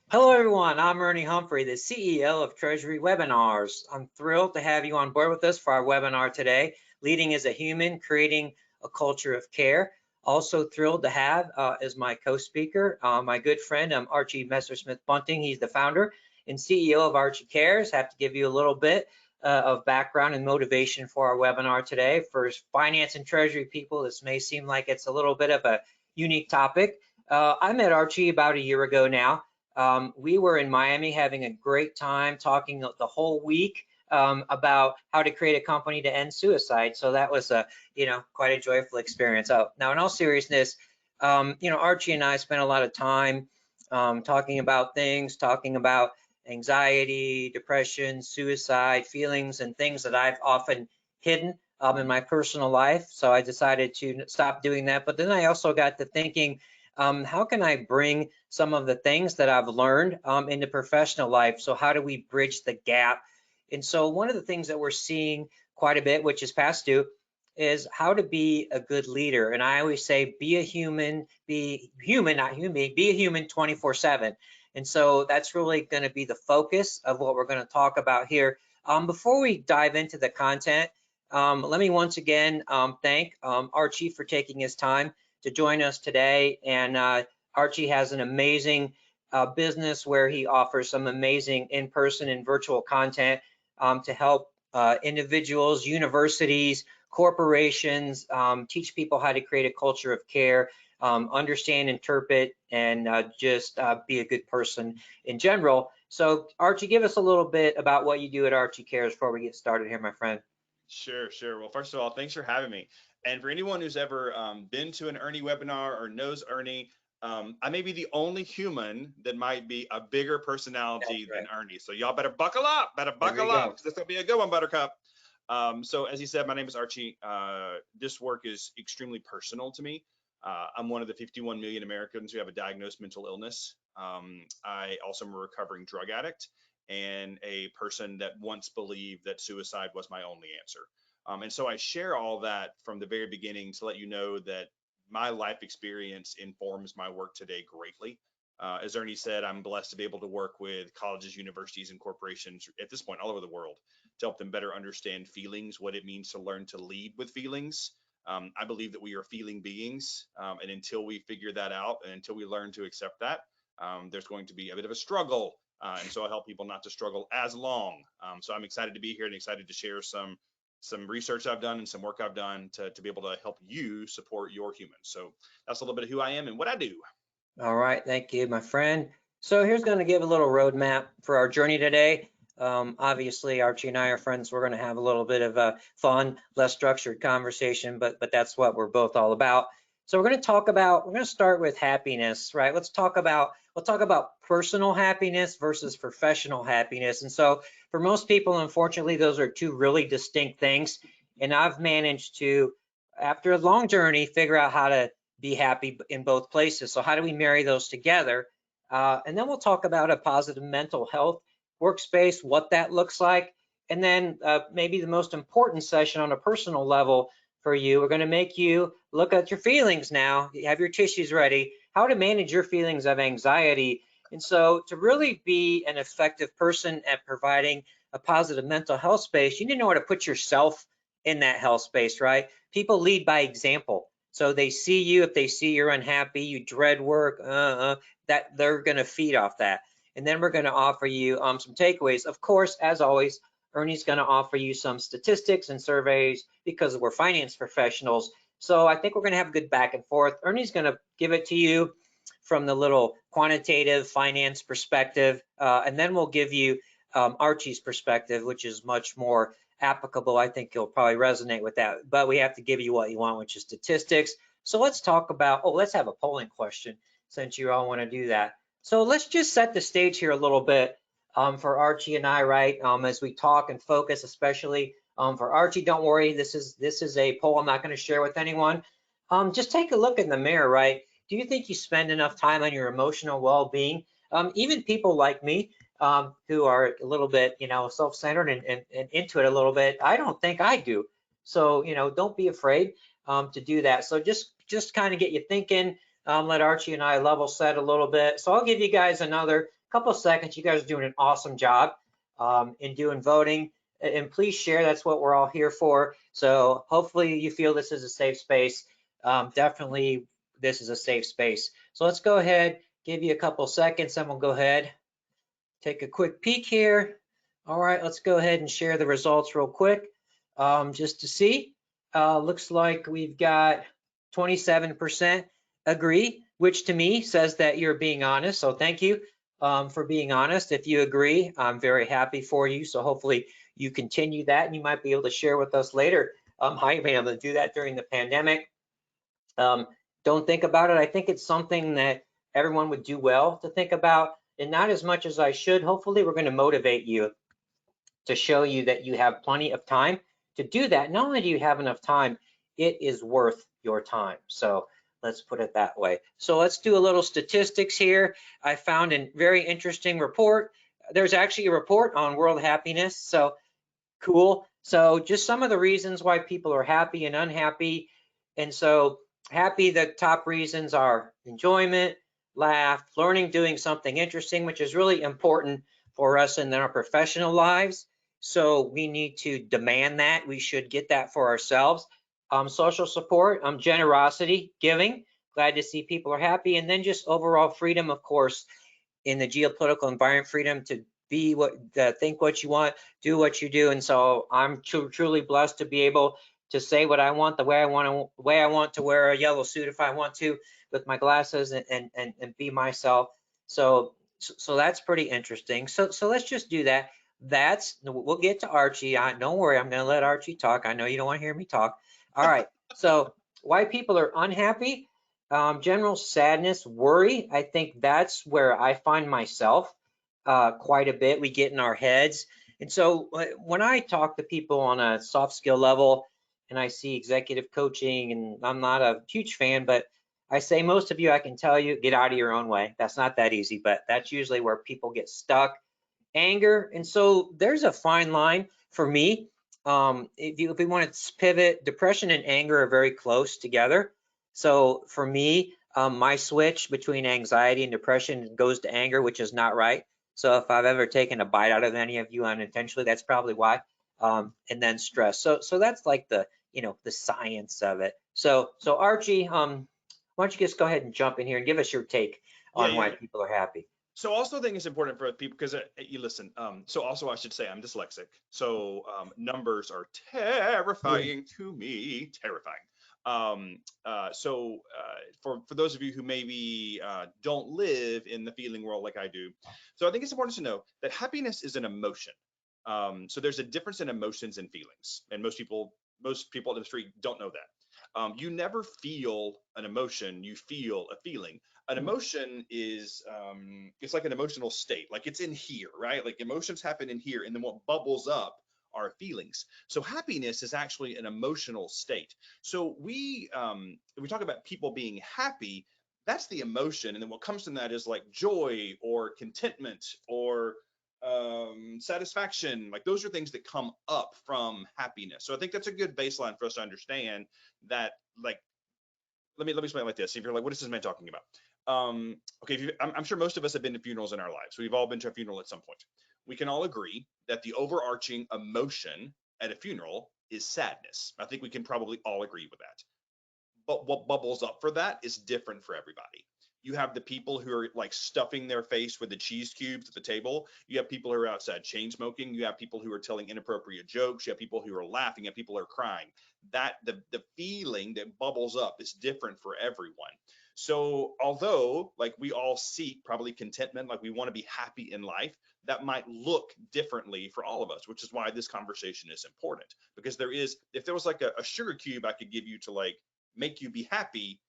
Hello, everyone. I'm Ernie Humphrey, the CEO of Treasury Webinars. I'm thrilled to have you on board with us for our webinar today, Leading as a Human, Creating a Culture of Care. Also thrilled to have as my co-speaker, my good friend, Archie Messersmith Bunting. He's the founder and CEO of Archie Cares. Have to give you a little bit of background and motivation for our webinar today. For finance and treasury people, this may seem like it's a little bit of a unique topic. I met Archie about a year ago now. We were in Miami having a great time talking the whole week about how to create a company to end suicide. So that was quite a joyful experience. Oh, now in all seriousness, Archie and I spent a lot of time talking about things, talking about anxiety, depression, suicide, feelings, and things that I've often hidden in my personal life. So I decided to stop doing that. But then I also got to thinking, how can I bring some of the things that I've learned into professional life? So how do we bridge the gap? And so one of the things that we're seeing quite a bit, which is past due, is how to be a good leader. And I always say, be a human, not human, be a human 24/7. And so that's really going to be the focus of what we're going to talk about here. Before we dive into the content, let me once again thank Archie for taking his time to join us today. And Archie has an amazing business where he offers some amazing in-person and virtual content to help individuals, universities, corporations teach people how to create a culture of care, understand, interpret, and just be a good person in general. So Archie, give us a little bit about what you do at Archie Cares before we get started here, my friend. Sure, sure. Well, first of all, thanks for having me. And for anyone who's ever been to an Ernie webinar or knows Ernie, I may be the only human that might be a bigger That's personality than right. Ernie. So y'all better buckle up, There we go. because it's gonna be a good one, Buttercup. So as you said, my name is Archie. This work is extremely personal to me. I'm one of the 51 million Americans who have a diagnosed mental illness. I also am a recovering drug addict and a person that once believed that suicide was my only answer. And so I share all that from the very beginning to let you know that my life experience informs my work today greatly. As Ernie said, I'm blessed to be able to work with colleges, universities, and corporations at this point all over the world to help them better understand feelings, what it means to learn to lead with feelings. I believe that we are feeling beings, and until we figure that out and until we learn to accept that, there's going to be a bit of a struggle, and so I help people not to struggle as long. So I'm excited to be here and excited to share some research I've done and some work I've done to be able to help you support your humans. So that's a little bit of who I am and what I do. All right, thank you, my friend. So here's going to give a little roadmap for our journey today. Obviously, Archie and I are friends. We're going to have a little bit of a fun, less structured conversation, but that's what we're both all about. So we're going to start with happiness, right? We'll talk about personal happiness versus professional happiness. And so for most people, unfortunately, those are two really distinct things. And I've managed to, after a long journey, figure out how to be happy in both places. So how do we marry those together? And then we'll talk about a positive mental health workspace, what that looks like. And then maybe the most important session on a personal level for you, we're going to make you look at your feelings now. You have your tissues ready, how to manage your feelings of anxiety. And so to really be an effective person at providing a positive mental health space, you need to know how to put yourself in that health space, right? People lead by example. So they see you, if they see you're unhappy, you dread work, that they're going to feed off that. And then we're going to offer you some takeaways. Of course, as always, Ernie's going to offer you some statistics and surveys because we're finance professionals. So I think we're going to have a good back and forth. Ernie's going to give it to you from the little quantitative finance perspective, and then we'll give you Archie's perspective, which is much more applicable. I think you'll probably resonate with that, but we have to give you what you want, which is statistics. So let's talk about, let's have a polling question since you all want to do that. So let's just set the stage here a little bit for Archie and I, right? As we talk and focus, especially for Archie, don't worry, this is a poll I'm not going to share with anyone. Just take a look in the mirror, right? Do you think you spend enough time on your emotional well-being? Even people like me, who are a little bit, self-centered and into it a little bit. I don't think I do. So, don't be afraid to do that. So just kind of get you thinking. Let Archie and I level set a little bit. So I'll give you guys another couple seconds. You guys are doing an awesome job in doing voting. And please share. That's what we're all here for. So hopefully you feel this is a safe space. Definitely, this is a safe space. So let's go ahead, give you a couple seconds, and we'll go ahead, take a quick peek here. All right, let's go ahead and share the results real quick just to see. Looks like we've got 27% agree, which to me says that you're being honest. So thank you for being honest. If you agree, I'm very happy for you. So hopefully you continue that, and you might be able to share with us later how you've been able to do that during the pandemic. Don't think about it. I think it's something that everyone would do well to think about, and not as much as I should. Hopefully we're going to motivate you to show you that you have plenty of time to do that. Not only do you have enough time, it is worth your time. So let's put it that way. So let's do a little statistics here. I found a very interesting report. There's actually a report on world happiness. So cool. So just some of the reasons why people are happy and unhappy. And so happy, the top reasons are enjoyment, laugh, learning, doing something interesting, which is really important for us in our professional lives. So we need to demand that. We should get that for ourselves. Social support, generosity, giving. Glad to see people are happy. And then just overall freedom, of course, in the geopolitical environment, freedom to be what, think what you want, do what you do. And so I'm truly blessed to be able to say what I want, the way I want to wear a yellow suit if I want to, with my glasses, and be myself. So that's pretty interesting. So let's just do that. We'll get to Archie. Don't worry, I'm going to let Archie talk. I know you don't want to hear me talk. All right. So why people are unhappy? General sadness, worry. I think that's where I find myself quite a bit. We get in our heads. And so when I talk to people on a soft skill level and I see executive coaching, and I'm not a huge fan, but I say most of you, I can tell you, get out of your own way. That's not that easy, but that's usually where people get stuck. Anger. And so there's a fine line for me. If we want to pivot, depression and anger are very close together. So for me, my switch between anxiety and depression goes to anger, which is not right. So if I've ever taken a bite out of any of you unintentionally, that's probably why. And then stress. So that's like the science of it. So Archie, why don't you just go ahead and jump in here and give us your take Yeah, on yeah, why yeah. people are happy. So also I think it's important for people because you listen. So also I should say I'm dyslexic. So numbers are terrifying to me, terrifying. For those of you who maybe don't live in the feeling world like I do, so I think it's important to know that happiness is an emotion. So there's a difference in emotions and feelings, and most people in the street don't know that. You never feel an emotion; you feel a feeling. An emotion is it's like an emotional state, like it's in here, right? Like emotions happen in here, and then what bubbles up are feelings. So happiness is actually an emotional state. So if we talk about people being happy, that's the emotion, and then what comes from that is like joy or contentment or satisfaction. Like those are things that come up from happiness. So I think that's a good baseline for us to understand that. Like, let me explain it like this. If you're like, what is this man talking about? Okay, I'm sure most of us have been to funerals in our lives. We've all been to a funeral at some point. We can all agree that the overarching emotion at a funeral is sadness. I think we can probably all agree with that. But what bubbles up for that is different for everybody. You have the people who are like stuffing their face with the cheese cubes at the table. You have people who are outside chain smoking. You have people who are telling inappropriate jokes. You have people who are laughing. You have people who are crying. That the feeling that bubbles up is different for everyone. So although like we all seek probably contentment, like we want to be happy in life, that might look differently for all of us, which is why this conversation is important. Because if there was like a sugar cube I could give you to like make you be happy,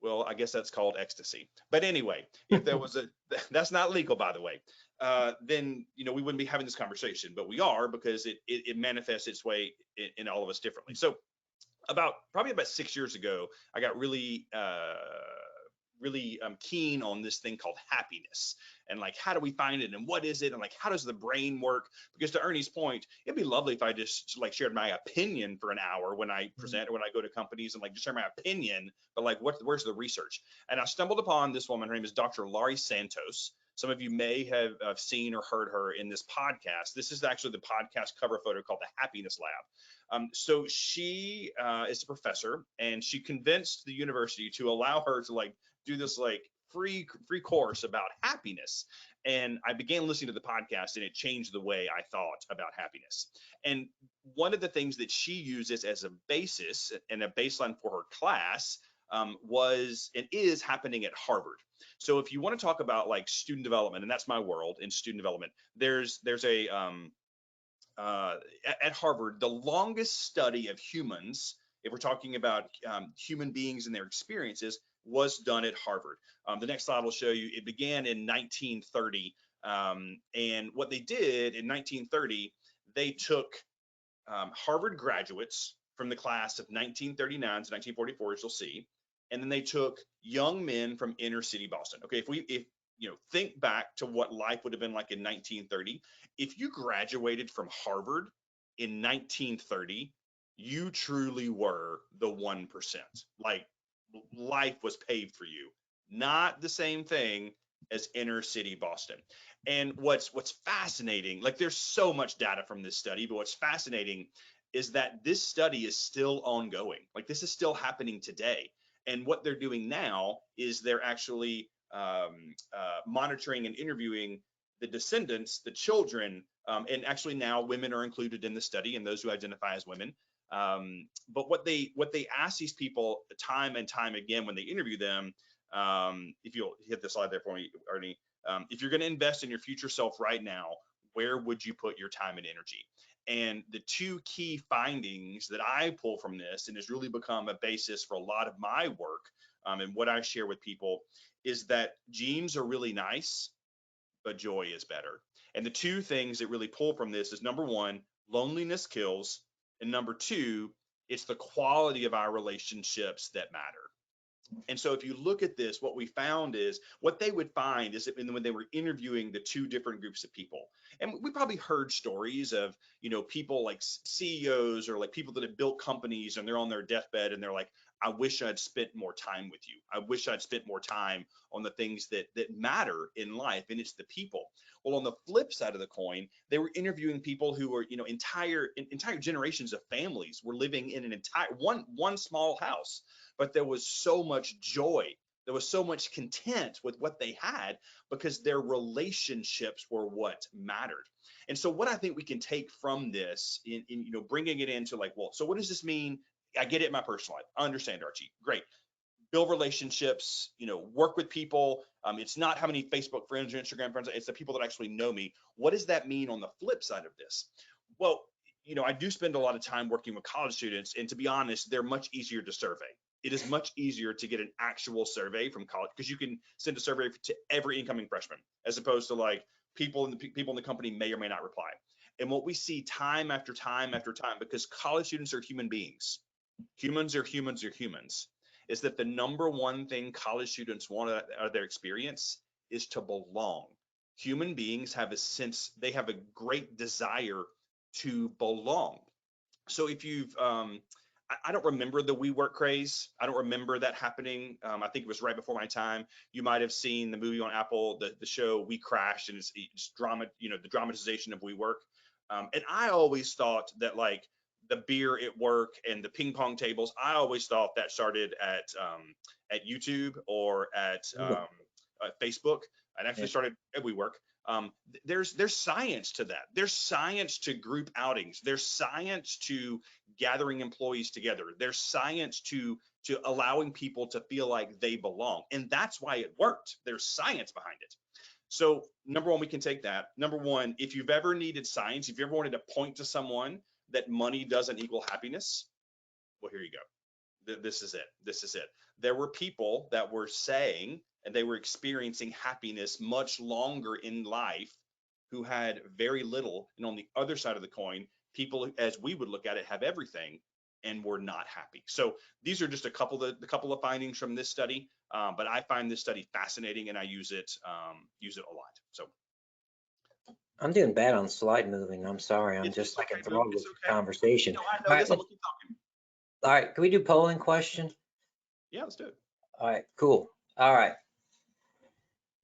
well, I guess that's called ecstasy. But anyway, if there was that's not legal, by the way, then we wouldn't be having this conversation, but we are because it manifests its way in all of us differently. So probably about 6 years ago, I got really keen on this thing called happiness, and like how do we find it and what is it, and like how does the brain work? Because to Ernie's point, it'd be lovely if I just like shared my opinion for an hour when I present or when I go to companies and like just share my opinion, but like where's the research? And I stumbled upon this woman. Her name is Dr. Laurie Santos. Some of you may have seen or heard her in this podcast. This is actually the podcast cover photo called the Happiness Lab. So she is a professor, and she convinced the university to allow her to like do this like free course about happiness. And I began listening to the podcast, and it changed the way I thought about happiness. And one of the things that she uses as a basis and a baseline for her class was and is happening at Harvard. So if you want to talk about like student development, and that's my world in student development, there's a at Harvard, the longest study of humans, if we're talking about human beings and their experiences, was done at Harvard. The next slide will show you it began in 1930. And what they did in 1930, they took Harvard graduates from the class of 1939 to 1944, as you'll see, and then they took young men from inner city Boston. Okay, if you know, think back to what life would have been like in 1930. If you graduated from Harvard in 1930, you truly were the 1%. Like life was paved for you. Not the same thing as inner city Boston. And what's fascinating, like there's so much data from this study, but what's fascinating is that this study is still ongoing. Like this is still happening today. And what they're doing now is they're actually monitoring and interviewing the descendants, the children, and actually now women are included in the study and those who identify as women. But what they ask these people time and time again when they interview them, if you'll hit the slide there for me, Arnie, if you're going to invest in your future self right now, where would you put your time and energy? And the two key findings that I pull from this, and has really become a basis for a lot of my work and what I share with people, is that genes are really nice, but joy is better. And the two things that really pull from this is number one, loneliness kills, and number two, it's the quality of our relationships that matter. And so if you look at this, what we found is what they would find is that when they were interviewing the two different groups of people, and we probably heard stories of, you know, people like CEOs or like people that have built companies and they're on their deathbed and they're like, I wish I'd spent more time with you. I wish I'd spent more time on the things that matter in life, and it's the people. Well, on the flip side of the coin, they were interviewing people who were, you know, entire generations of families were living in an entire one small house, but there was so much joy. There was so much content with what they had because their relationships were what mattered. And so what I think we can take from this in you know, bringing it into like, well, so what does this mean? I get it in my personal life. I understand, Archie. Great. Build relationships, you know, work with people. It's not how many Facebook friends or Instagram friends, it's the people that actually know me. What does that mean on the flip side of this? Well, you know, I do spend a lot of time working with college students, and to be honest, they're much easier to survey. It is much easier to get an actual survey from college because you can send a survey to every incoming freshman, as opposed to like people in the company may or may not reply. And what we see time after time after time, because college students are human beings, humans are humans are humans, is that the number one thing college students want out of their experience is to belong. Human beings have a sense, they have a great desire to belong. So if you've I don't remember the WeWork craze. I don't remember that happening. I think it was right before my time. You might have seen the movie on Apple, the show We Crashed, and it's drama, you know, the dramatization of WeWork. And I always thought that like the beer at work and the ping pong tables, I always thought that started at YouTube or at Facebook, and actually started at WeWork. There's science to that. There's science to group outings. There's science to gathering employees together. There's science to allowing people to feel like they belong, and that's why it worked. There's science behind it. So number one, we can take that. Number one, if you've ever needed science, if you ever wanted to point to someone that money doesn't equal happiness, well, here you go. This is it. This is it. There were people that were saying and they were experiencing happiness much longer in life who had very little. And on the other side of the coin, people, as we would look at it, have everything and were not happy. So these are just a couple of findings from this study. But I find this study fascinating and I use it a lot. So I'm doing bad on slide moving. I'm sorry. I'm just like okay, enthralled with it's the okay. conversation. No, I know All this. right, I'm gonna keep talking. all right, can we do polling question? Yeah, let's do it. All right, cool. All right.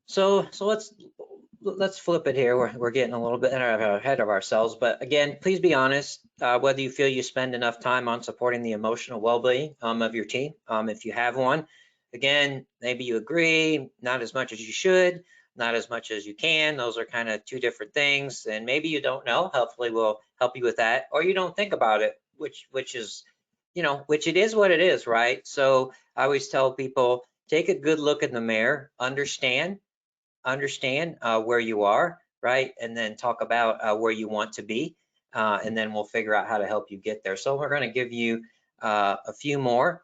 So let's flip it here. We're getting a little bit ahead of ourselves, but again, please be honest. Whether you feel you spend enough time on supporting the emotional well-being of your team, if you have one. Again, maybe you agree, not as much as you should, not as much as you can. Those are kind of two different things, and maybe you don't know. Hopefully, we'll help you with that, or you don't think about it, which is, which it is what it is, right? So I always tell people, take a good look in the mirror, understand where you are, right? And then talk about where you want to be. And then we'll figure out how to help you get there. So we're going to give you a few more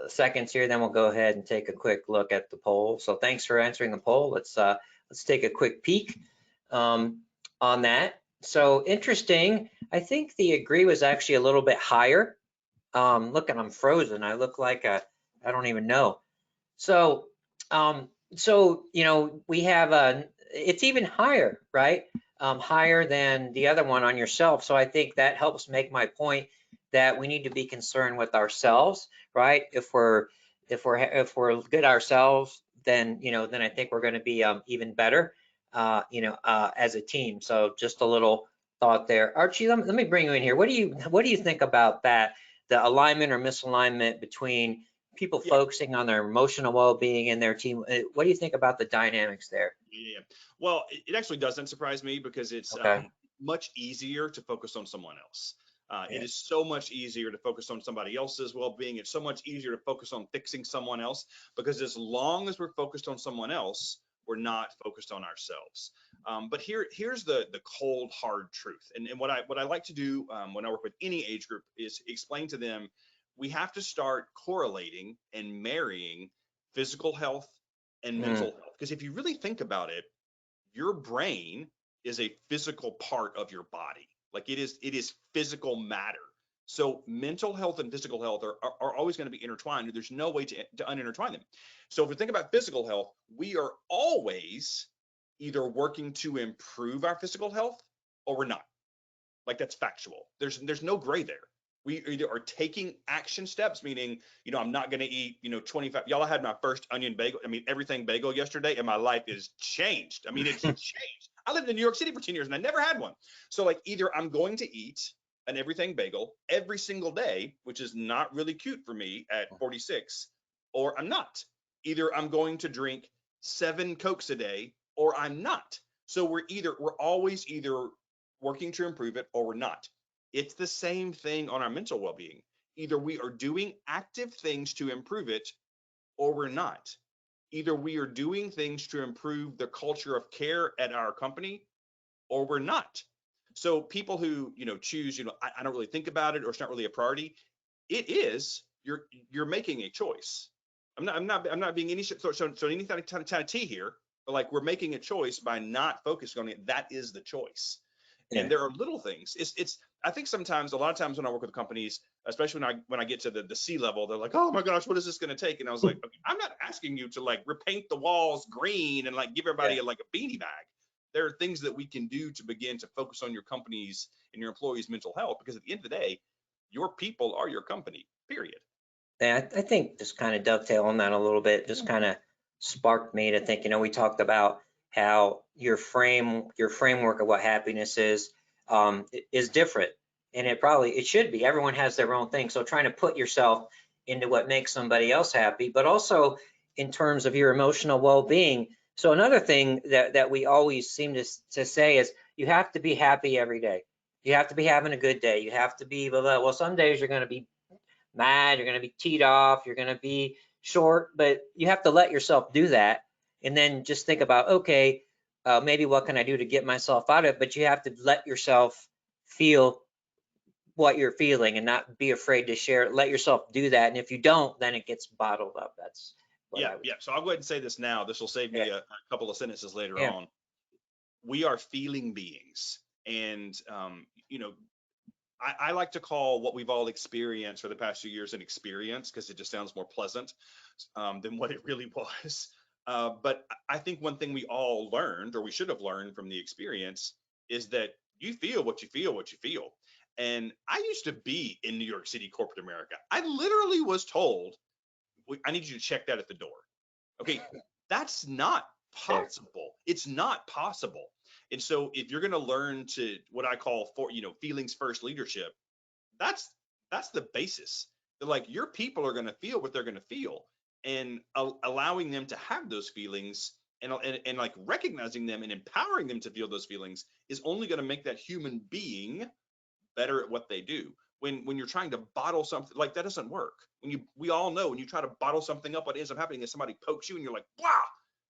seconds here, then we'll go ahead and take a quick look at the poll. So thanks for answering the poll. Let's take a quick peek on that. So interesting. I think the agree was actually a little bit higher. Look, and I'm frozen. I look like I don't even know. So, we have it's even higher, right? Higher than the other one on yourself. So I think that helps make my point that we need to be concerned with ourselves, right? If we're good ourselves, then I think we're going to be even better, as a team. So just a little thought there. Archie, let me bring you in here. What do you think about that? The alignment or misalignment between people Yeah, focusing on their emotional well-being and their team. What do you think about the dynamics there? yeah. Well, it actually doesn't surprise me because it's Okay. much easier to focus on someone else. It Yeah. is so much easier to focus on somebody else's well-being. It's so much easier to focus on fixing someone else because as long as we're focused on someone else, we're not focused on ourselves. But here's the cold hard truth. And what I like to do when I work with any age group is explain to them we have to start correlating and marrying physical health and mental Mm, health. Because if you really think about it, your brain is a physical part of your body. Like it is physical matter. So mental health and physical health are always going to be intertwined. There's no way to unintertwine them. So if we think about physical health, we are always either working to improve our physical health or we're not. Like that's factual. There's no gray there. We either are taking action steps, meaning, I'm not going to eat, 25. Y'all, I had my first onion bagel. I mean, everything bagel yesterday, and my life is changed. I mean, it's changed. I lived in New York City for 10 years and I never had one. So, like, either I'm going to eat an everything bagel every single day, which is not really cute for me at 46, or I'm not. Either I'm going to drink 7 Cokes a day, or I'm not. So we're always either working to improve it or we're not. It's the same thing on our mental well being. Either we are doing active things to improve it or we're not. Either we are doing things to improve the culture of care at our company or we're not. So people who, choose, I don't really think about it or it's not really a priority. It is, you're making a choice. I'm not being any so any kind of tea here, but like we're making a choice by not focusing on it. That is the choice. And yeah. there are little things. It's I think sometimes a lot of times when I work with companies, especially when I get to the C level, they're like, oh my gosh, what is this going to take? And I was like, okay, I'm not asking you to like repaint the walls green and like give Yeah. everybody like a beanie bag. There are things that we can do to begin to focus on your company's and your employees' mental health because at the end of the day, your people are your company, period. Yeah, I think just kind of dovetail on that a little bit, just kind of sparked me to think, we talked about how your framework of what happiness is different. And it should be. Everyone has their own thing. So trying to put yourself into what makes somebody else happy, but also in terms of your emotional well-being. So another thing that we always seem to say is you have to be happy every day. You have to be having a good day. You have to be, blah, blah. Well, some days you're going to be mad, you're going to be teed off, you're going to be short, but you have to let yourself do that. And then just think about, okay, maybe what can I do to get myself out of it? But you have to let yourself feel what you're feeling and not be afraid to share it. Let yourself do that. And if you don't, then it gets bottled up. That's what Yeah, I would. yeah. So I'll go ahead and say this now. This will save Yeah. me a couple of sentences later Yeah. on. We are feeling beings. And, I like to call what we've all experienced for the past few years an experience because it just sounds more pleasant than what it really was. But I think one thing we all learned, or we should have learned from the experience, is that you feel what you feel, what you feel. And I used to be in New York City, corporate America. I literally was told, I need you to check that at the door. Okay. That's not There. possible. It's not possible. And so if you're going to learn to what I call feelings first leadership, that's the basis. That like your people are going to feel what they're going to feel, and allowing them to have those feelings, and like recognizing them and empowering them to feel those feelings is only going to make that human being better at what they do. When you're trying to bottle something, like that doesn't work. We all know when you try to bottle something up, what ends up happening is somebody pokes you and you're like, wow.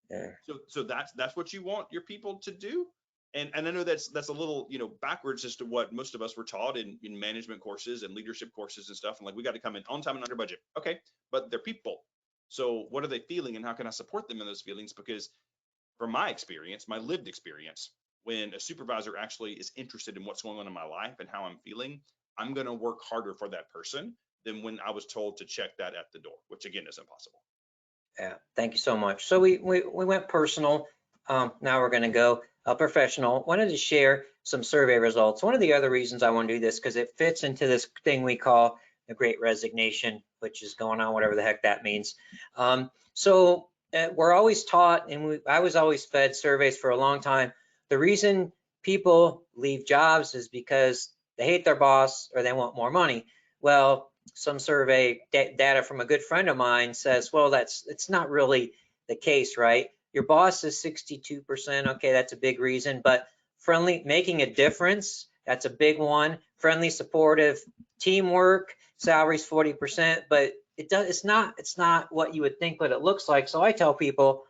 There. So that's what you want your people to do. And I know that's a little, backwards as to what most of us were taught in management courses and leadership courses and stuff. And like, we got to come in on time and under budget. Okay, but they're people. So what are they feeling, and how can I support them in those feelings? Because from my experience, my lived experience, when a supervisor actually is interested in what's going on in my life and how I'm feeling, I'm going to work harder for that person than when I was told to check that at the door, which again is impossible. Yeah, thank you so much. So we went personal. Now we're going to go professional. Wanted to share some survey results. One of the other reasons I want to do this, because it fits into this thing we call the Great Resignation, which is going on, whatever the heck that means. We're always taught, and I was always fed surveys for a long time. The reason people leave jobs is because they hate their boss or they want more money. Well, some survey data from a good friend of mine says, well, it's not really the case, right? Your boss is 62%. Okay, that's a big reason, but friendly, making a difference, that's a big one. Friendly, supportive, teamwork, salaries 40%, but it's not what you would think what it looks like. So I tell people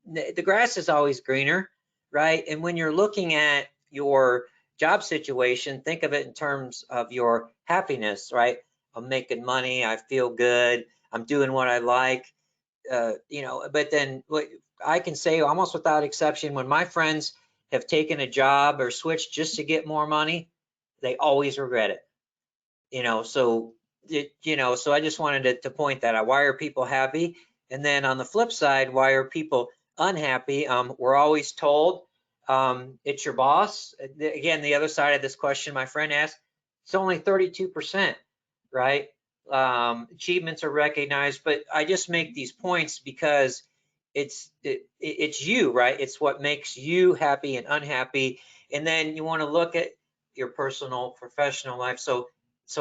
the grass is always greener, right? And when you're looking at your job situation, think of it in terms of your happiness, right? I'm making money, I feel good, I'm doing what I like, but then what I can say almost without exception, when my friends have taken a job or switched just to get more money, they always regret it. So I just wanted to point that out. Why are people happy? And then on the flip side, why are people unhappy? We're always told it's your boss. Again, the other side of this question my friend asked, it's only 32%, right? Achievements are recognized, but I just make these points because it's you, right? It's what makes you happy and unhappy. And then you want to look at your personal, professional life. So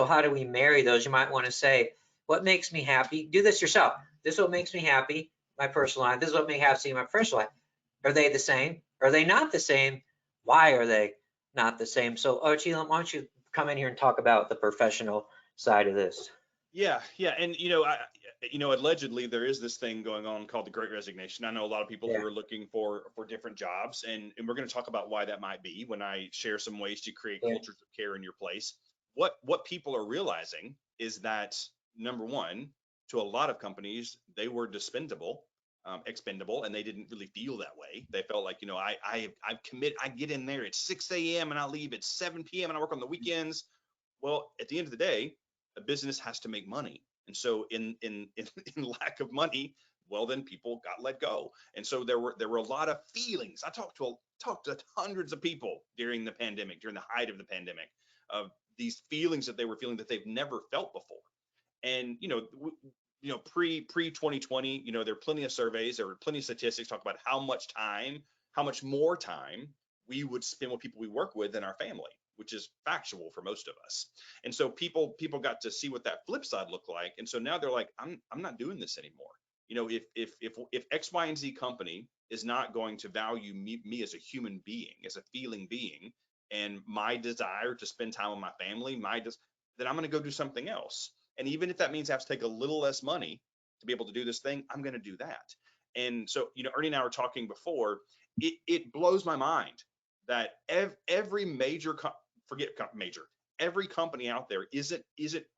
how do we marry those? You might want to say, what makes me happy? Do this yourself. This is what makes me happy, my personal life. This is what makes me happy, my professional life. Are they the same? Are they not the same? Why are they not the same? So Archie, why don't you come in here and talk about the professional side of this? Yeah, and allegedly there is this thing going on called the Great Resignation. I know a lot of people who Yeah, are looking for different jobs, and we're going to talk about why that might be when I share some ways to create yeah, cultures of care in your place. What people are realizing is that, number one, to a lot of companies, they were expendable, and they didn't really feel that way. They felt like, I commit, I get in there at 6 a.m. and I leave at 7 p.m. and I work on the weekends. Well, at the end of the day, a business has to make money. And so in lack of money, well, then people got let go. And so there were a lot of feelings. I talked to hundreds of people during the pandemic, during the height of the pandemic, of these feelings that they were feeling that they've never felt before. And pre 2020, there are plenty of surveys, there were plenty of statistics talk about how much more time we would spend with people we work with in our family, which is factual for most of us. And so people got to see what that flip side looked like. And so now they're like, I'm not doing this anymore. If X, Y, and Z company is not going to value me as a human being, as a feeling being, and my desire to spend time with my family, then I'm going to go do something else. And even if that means I have to take a little less money to be able to do this thing, I'm going to do that. And so, Ernie and I were talking before. It blows my mind that every major, every company out there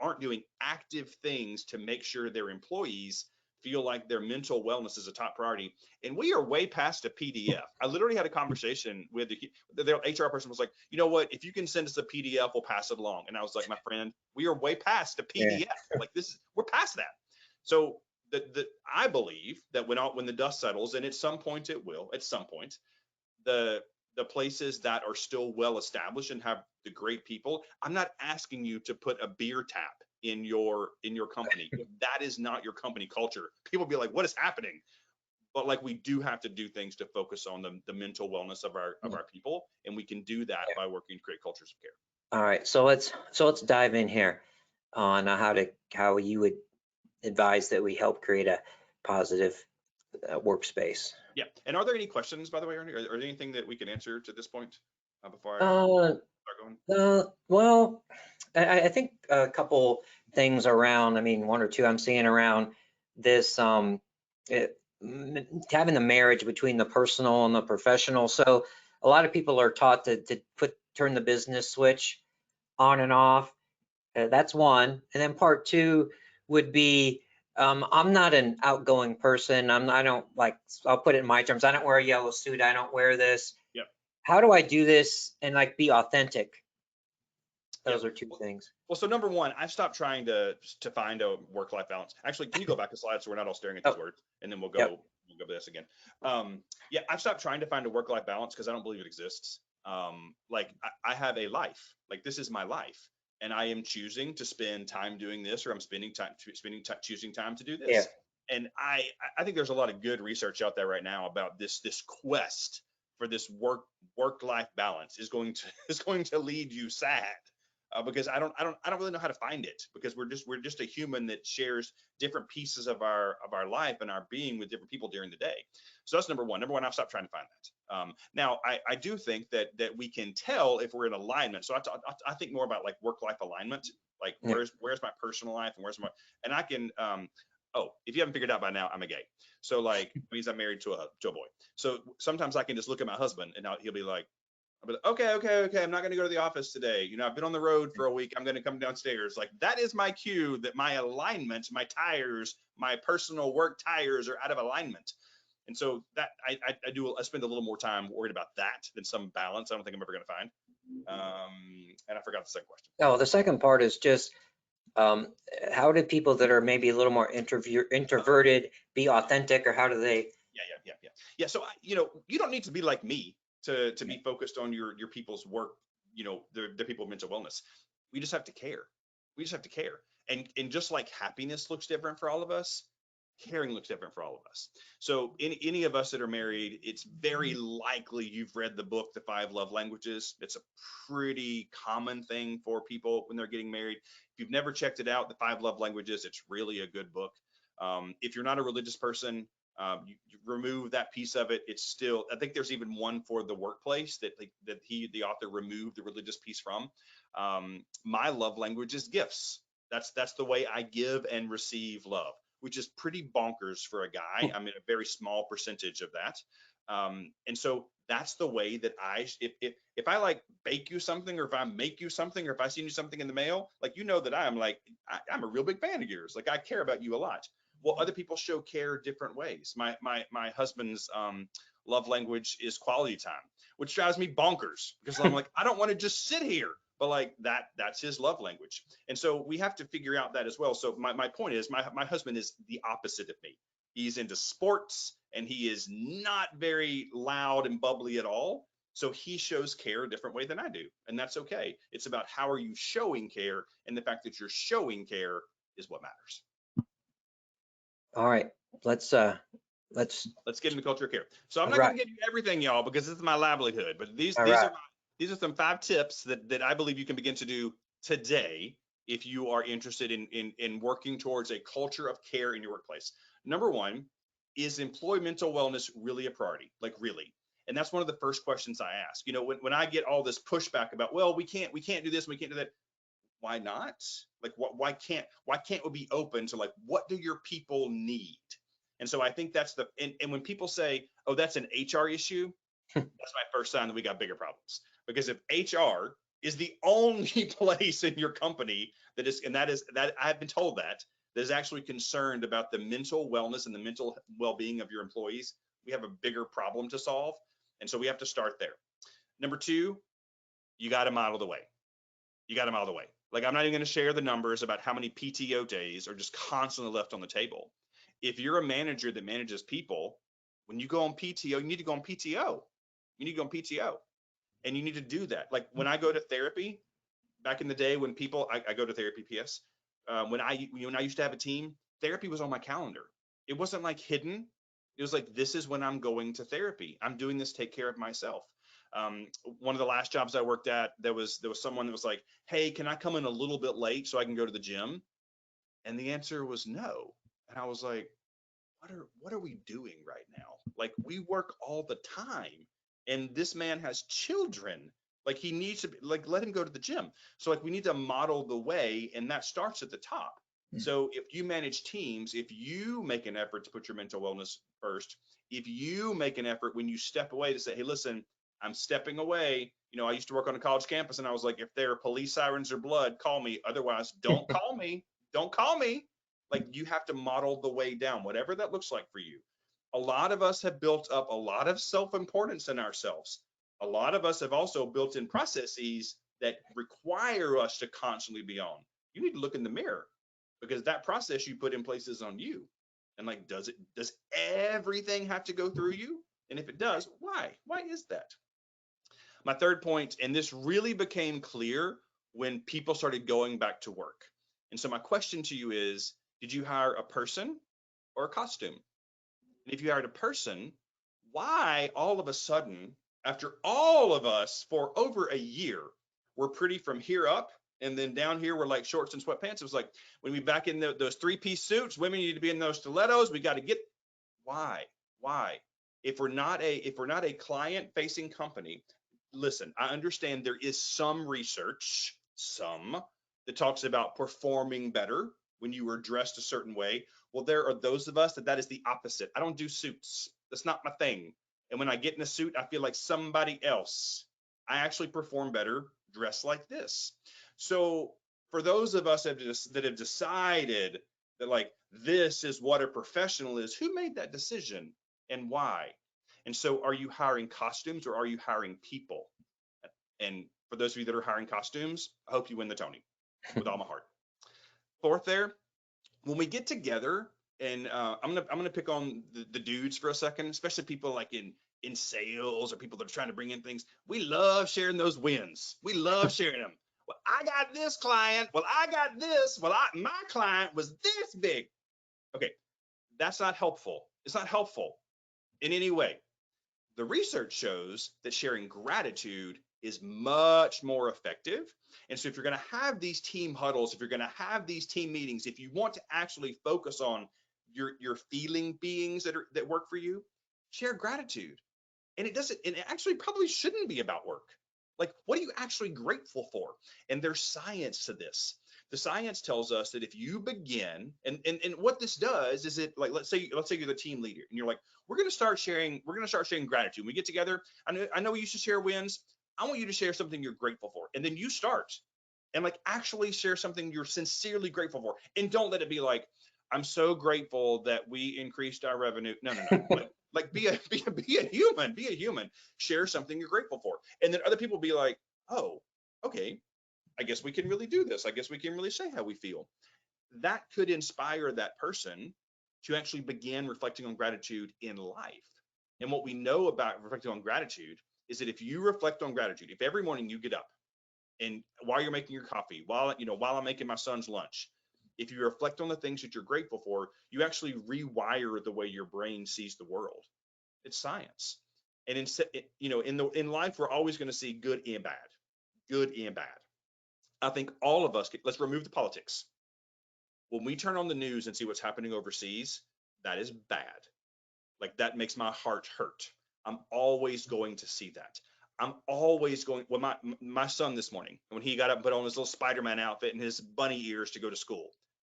aren't doing active things to make sure their employees feel like their mental wellness is a top priority. And we are way past a PDF. I literally had a conversation with the HR person was like, you know what, if you can send us a PDF, we'll pass it along. And I was like, my friend, we are way past a yeah, PDF. Like we're past that. So I believe that when the dust settles, and at some point it will, the places that are still well established and have the great people, I'm not asking you to put a beer tap in your company. If that is not your company culture, people be like, what is happening? but like we do have to do things to focus on the mental wellness of our people, and we can do that by working to create cultures of care. All right, so let's dive in here on how you would advise that we help create a positive workspace. Yeah. And are there any questions, by the way, Ernie? Or there anything that we can answer to this point before I Uh, start going? well, I think a couple things around, I mean, one or two I'm seeing around this, having the marriage between the personal and the professional. So a lot of people are taught to turn the business switch on and off. That's one. And then part two would be, I'm not an outgoing person. I don't like, I'll put it in my terms. I don't wear a yellow suit. I don't wear this. Yep. How do I do this and like be authentic? Yep. Those are two things. Well, so number one, I've stopped trying to find a work-life balance. Actually, can you go back a slide so we're not all staring at these Oh, words, and then we'll yep. go this again. Yeah, I've stopped trying to find a work-life balance because I don't believe it exists. Like I have a life. Like this is my life, and I am choosing to spend time doing this, or I'm choosing time to do Yeah. this. And I think there's a lot of good research out there right now about this quest for this work-life balance is going to lead you sad. Because I don't really know how to find it, because we're just a human that shares different pieces of our life and our being with different people during the day. So that's number one. I've stopped trying to find that. Now I do think that we can tell if we're in alignment. So I think more about like work-life alignment, like Yeah. where's my personal life and I can if you haven't figured out by now, I'm a gay. So like it means I'm married to a boy. So sometimes I can just look at my husband and he'll be like, I'll be like, okay. I'm not going to go to the office today. I've been on the road for a week. I'm going to come downstairs. Like that is my cue that my alignment, my tires, my personal work tires are out of alignment. And so that I spend a little more time worried about that than some balance I don't think I'm ever going to find. And I forgot the second question. Oh, the second part is just how do people that are maybe a little more introverted be authentic, or how do they? Yeah. So you don't need to be like me to be focused on your people's work, their people's mental wellness. We just have to care. And just like happiness looks different for all of us, caring looks different for all of us. So any of us that are married, it's very likely you've read the book The 5 Love Languages. It's a pretty common thing for people when they're getting married. If you've never checked it out, The 5 Love Languages, it's really a good book. If you're not a religious person, you remove that piece of it. It's still, I think there's even one for the workplace that the author removed the religious piece from. My love language is gifts. That's the way I give and receive love, which is pretty bonkers for a guy. I'm in a very small percentage of that. And so that's the way that if I like bake you something, or if I make you something, or if I send you something in the mail, like, that I'm a real big fan of yours. Like I care about you a lot. Well, other people show care different ways. My husband's love language is quality time, which drives me bonkers, because I'm like, I don't want to just sit here, but like that's his love language. And so we have to figure out that as well. So my point is, my husband is the opposite of me. He's into sports and he is not very loud and bubbly at all. So he shows care a different way than I do. And that's okay. It's about how are you showing care, and the fact that you're showing care is what matters. All right, let's get into culture of care. So I'm not going to give you everything, y'all, because this is my livelihood, but these are some 5 tips that I believe you can begin to do today if you are interested in working towards a culture of care in your workplace. Number 1, is employee mental wellness really a priority? Like really? And that's one of the first questions I ask. When I get all this pushback about, well, we can't do this, we can't do that. Why not? Like why can't we be open to like, what do your people need? And so I think that's and when people say, oh, that's an HR issue, that's my first sign that we got bigger problems. Because if HR is the only place in your company that I've been told that is actually concerned about the mental wellness and the mental well-being of your employees, we have a bigger problem to solve. And so we have to start there. Number 2, you got to model the way. Like, I'm not even going to share the numbers about how many PTO days are just constantly left on the table. If you're a manager that manages people, when you go on PTO, you need to go on PTO. And you need to do that. Like when I go to therapy, back in the day when people, I go to therapy, PS. When I used to have a team, therapy was on my calendar. It wasn't like hidden. It was like, this is when I'm going to therapy. I'm doing this to take care of myself. One of the last jobs I worked at, there was someone that was like, hey, can I come in a little bit late so I can go to the gym? And the answer was no. And I was like, what are we doing right now? Like, we work all the time, and this man has children. Like, he needs to be, like, let him go to the gym. So like, we need to model the way, and that starts at the top. So if you manage teams, if you make an effort to put your mental wellness first, if you make an effort when you step away to say, hey, listen, I'm stepping away. I used to work on a college campus, and I was like, if there are police sirens or blood, call me. Otherwise, don't call me. Don't call me. Like, you have to model the way down, whatever that looks like for you. A lot of us have built up a lot of self-importance in ourselves. A lot of us have also built in processes that require us to constantly be on. You need to look in the mirror, because that process you put in place is on you. And like, does everything have to go through you? And if it does, why? Why is that? My third point, and this really became clear when people started going back to work. And so my question to you is, did you hire a person or a costume? And if you hired a person, why all of a sudden, after all of us for over a year, we're pretty from here up, and then down here we're like shorts and sweatpants? It was like, when we back in those three-piece suits, women need to be in those stilettos. We got to get, why? Why? If we're not a client-facing company, listen, I understand there is some research, that talks about performing better when you are dressed a certain way. Well, there are those of us that is the opposite. I don't do suits. That's not my thing. And when I get in a suit, I feel like somebody else. I actually perform better dressed like this. So for those of us that have decided that, like, this is what a professional is, who made that decision and why? And so, are you hiring costumes or are you hiring people? And for those of you that are hiring costumes, I hope you win the Tony with all my heart. Fourth, there, when we get together, and I'm gonna pick on the dudes for a second, especially people like in sales or people that are trying to bring in things. We love sharing those wins. We love sharing them. Well, I got this client. Well, I got this. Well, my client was this big. Okay, that's not helpful. It's not helpful in any way. The research shows that sharing gratitude is much more effective. And so if you're going to have these team huddles, if you're going to have these team meetings, if you want to actually focus on your feeling beings that work for you, share gratitude. And it actually probably shouldn't be about work. Like, what are you actually grateful for? And there's science to this. The science tells us that if you begin, and what this does is, it, like, let's say you're the team leader and you're like, we're going to start sharing gratitude. When we get together, I know we used to share wins. I want you to share something you're grateful for. And then you start and, like, actually share something you're sincerely grateful for. And don't let it be like, I'm so grateful that we increased our revenue. No. Like, be a human. Share something you're grateful for. And then other people be like, oh, okay, I guess we can really do this. I guess we can really say how we feel. That could inspire that person to actually begin reflecting on gratitude in life. And what we know about reflecting on gratitude is that if you reflect on gratitude, if every morning you get up and while you're making your coffee, while I'm making my son's lunch, if you reflect on the things that you're grateful for, you actually rewire the way your brain sees the world. It's science. And in life, we're always going to see good and bad. Good and bad. I think all of us, let's remove the politics. When we turn on the news and see what's happening overseas, that is bad. Like, that makes my heart hurt. I'm always going to see that. I'm always going. Well, my son this morning, when he got up and put on his little Spider-Man outfit and his bunny ears to go to school,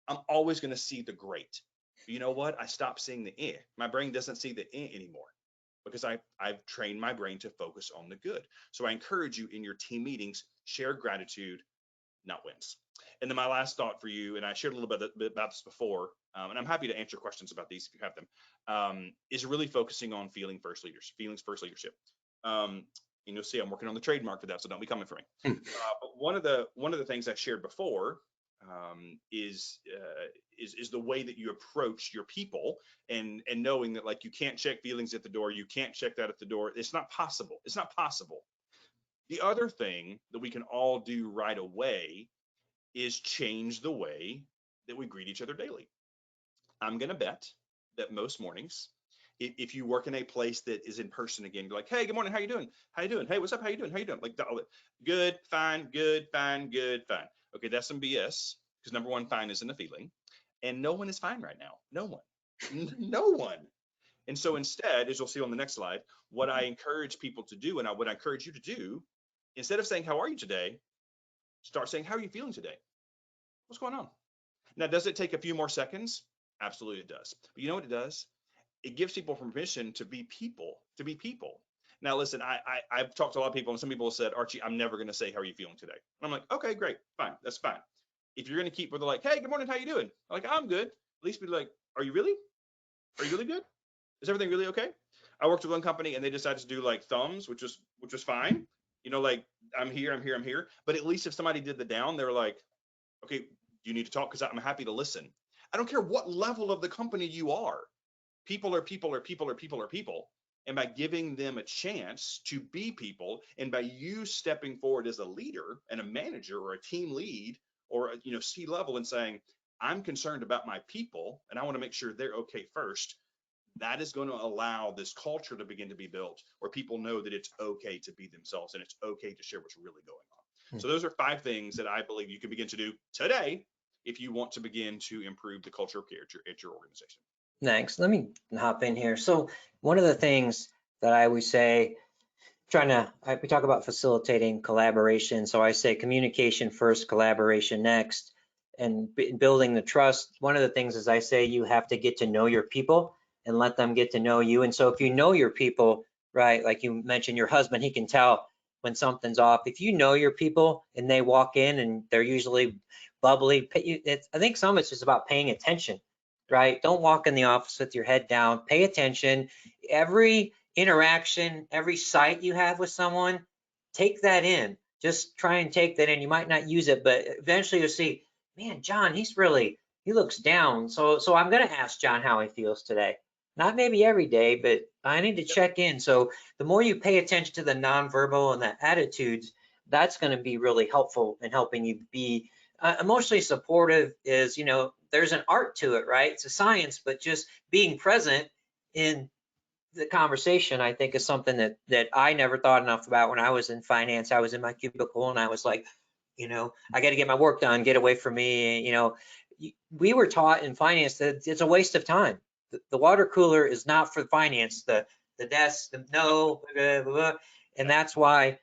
I'm always going to see the great. But you know what? I stopped seeing the eh. My brain doesn't see the eh anymore, because I've trained my brain to focus on the good. So I encourage you, in your team meetings, share gratitude, not wins. And then my last thought for you, and I shared a little bit about this before, and I'm happy to answer questions about these if you have them, is really focusing on feelings first leadership. And you'll see I'm working on the trademark for that, so don't be coming for me. But one of the things I shared before is the way that you approach your people, and knowing that, like, you can't check feelings at the door, you can't check that at the door. It's not possible. It's not possible. The other thing that we can all do right away is change the way that we greet each other daily. I'm going to bet that most mornings, If you work in a place that is in person again, you're like, hey, good morning, how you doing? How you doing? Hey, what's up? How you doing? How you doing? Like, good, fine, good, fine, good, fine. Okay, that's some BS, because number one, fine isn't a feeling, and no one is fine right now. No one, no one. And so instead, as you'll see on the next slide, what I encourage people to do, and what I encourage you to do, instead of saying, how are you today? Start saying, how are you feeling today? What's going on? Now, does it take a few more seconds? Absolutely it does. But you know what it does? It gives people permission to be people, to be people. Now, listen, I've talked to a lot of people, and some people have said, Archie, I'm never going to say, how are you feeling today? And I'm like, okay, great, fine, that's fine. If you're going to keep where they're like, hey, good morning, how you doing? I'm like, I'm good. At least be like, are you really? Are you really good? Is everything really okay? I worked with one company and they decided to do like thumbs, which was fine. You know, like I'm here, I'm here, I'm here. But at least if somebody did the down, they were like, okay, you need to talk because I'm happy to listen. I don't care what level of the company you are. People are people are people are people are people. And by giving them a chance to be people, and by you stepping forward as a leader and a manager or a team lead or C level and saying, I'm concerned about my people and I want to make sure they're okay first, that is going to allow this culture to begin to be built where people know that it's okay to be themselves and it's okay to share what's really going on. So those are 5 things that I believe you can begin to do today if you want to begin to improve the culture of care at your organization. Thanks. Let me hop in here. So one of the things that I always say, we talk about facilitating collaboration. So I say communication first, collaboration next, and building the trust. One of the things is I say you have to get to know your people and let them get to know you. And so if you know your people, right, like you mentioned your husband, he can tell when something's off. If you know your people and they walk in and they're usually bubbly, I think some of it's just about paying attention, right? Don't walk in the office with your head down. Pay attention. Every interaction, every sight you have with someone, take that in. Just try and take that in. You might not use it, but eventually you'll see, man, John, he looks down. So I'm going to ask John how he feels today. Not maybe every day, but I need to check in. So the more you pay attention to the nonverbal and the attitudes, that's going to be really helpful in helping you be emotionally supportive. Is, there's an art to it, right? It's a science, but just being present in the conversation, I think, is something that I never thought enough about when I was in finance. I was in my cubicle and I was like, I got to get my work done, get away from me. We were taught in finance that it's a waste of time. The water cooler is not for finance. The desk, no, blah, blah, blah. And that's why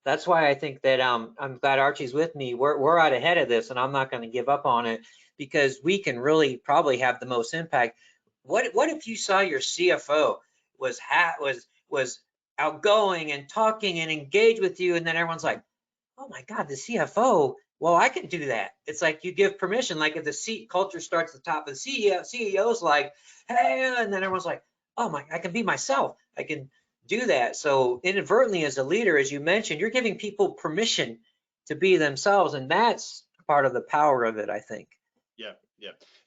I think that I'm glad Archie's with me. We're out ahead of this, and I'm not going to give up on it because we can really probably have the most impact. What if you saw your CFO was outgoing and talking and engaged with you, and then everyone's like, oh my God, the CFO, well, I can do that. It's like you give permission. Like if the seat culture starts at the top of the CEO's like, hey, and then everyone's like, oh my, I can be myself. I can do that. So inadvertently as a leader, as you mentioned, you're giving people permission to be themselves. And that's part of the power of it, I think. Yeah.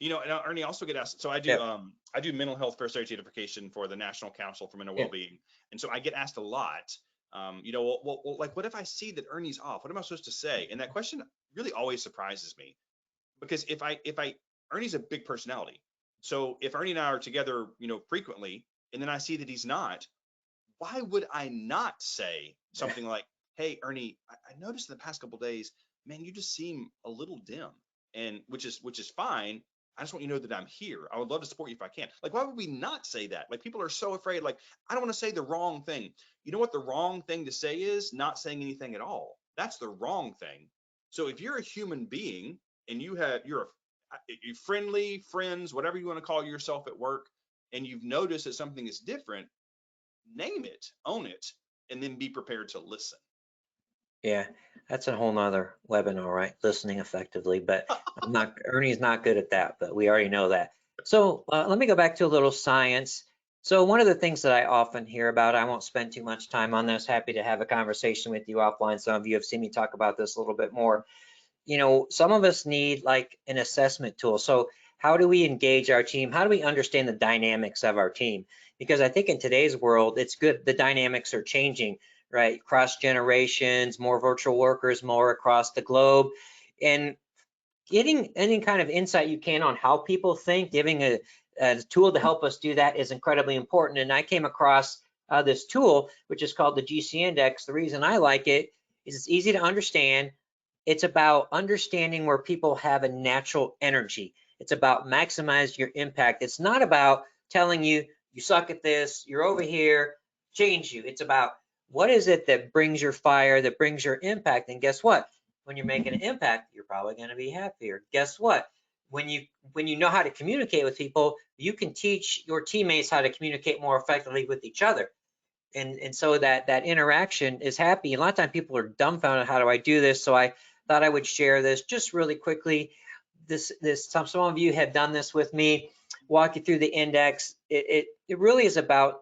And Ernie, also get asked. So I do mental health first aid certification for the National Council for Mental Wellbeing, and so I get asked a lot. Like, what if I see that Ernie's off? What am I supposed to say? And that question really always surprises me, because if Ernie's a big personality, so if Ernie and I are together, frequently, and then I see that he's not, why would I not say something like, hey, Ernie, I noticed in the past couple of days, man, you just seem a little dim, and which is fine. I just want you to know that I'm here. I would love to support you if I can. Like, why would we not say that? Like, people are so afraid, like, I don't want to say the wrong thing. You know what the wrong thing to say is? Not saying anything at all. That's the wrong thing. So if you're a human being and you're friendly, friends, whatever you want to call yourself at work, and you've noticed that something is different, name it, own it, and then be prepared to listen. Yeah, that's a whole nother webinar, right? Listening effectively, but Ernie's not good at that, but we already know that. So let me go back to a little science. So one of the things that I often hear about, I won't spend too much time on this, happy to have a conversation with you offline. Some of you have seen me talk about this a little bit more. Some of us need like an assessment tool. So how do we engage our team? How do we understand the dynamics of our team? Because I think in today's world, it's good. The dynamics are changing, right? Cross generations, more virtual workers, more across the globe, and getting any kind of insight you can on how people think, giving a tool to help us do that is incredibly important. And I came across this tool, which is called the GC Index. The reason I like it is it's easy to understand. It's about understanding where people have a natural energy. It's about maximizing your impact. It's not about telling you, you suck at this, you're over here, change you. It's about what is it that brings your fire, that brings your impact. And guess what? When you're making an impact, you're probably going to be happier. Guess what? When you know how to communicate with people, you can teach your teammates how to communicate more effectively with each other. And so that interaction is happy. And a lot of times people are dumbfounded, how do I do this? So I thought I would share this just really quickly. Some of you have done this with me, walk you through the index. It really is about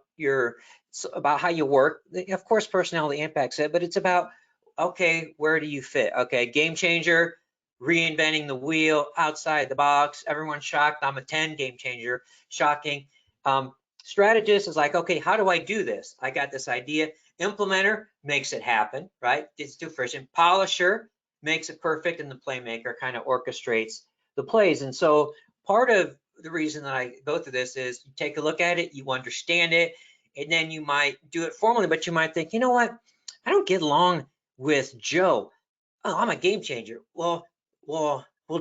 about how you work. Of course, personality impacts it, but it's about, okay, where do you fit? Okay, game changer, reinventing the wheel, outside the box. Everyone's shocked. I'm a 10, game changer, shocking. Strategist is like, okay, how do I do this? I got this idea. Implementer makes it happen, right? It's too efficient. Polisher makes it perfect, and the playmaker kind of orchestrates the plays. And so part of the reason that I go through this is you take a look at it, you understand it, and then you might do it formally, but you might think, you know what? I don't get along with Joe. Oh, I'm a game changer. Well,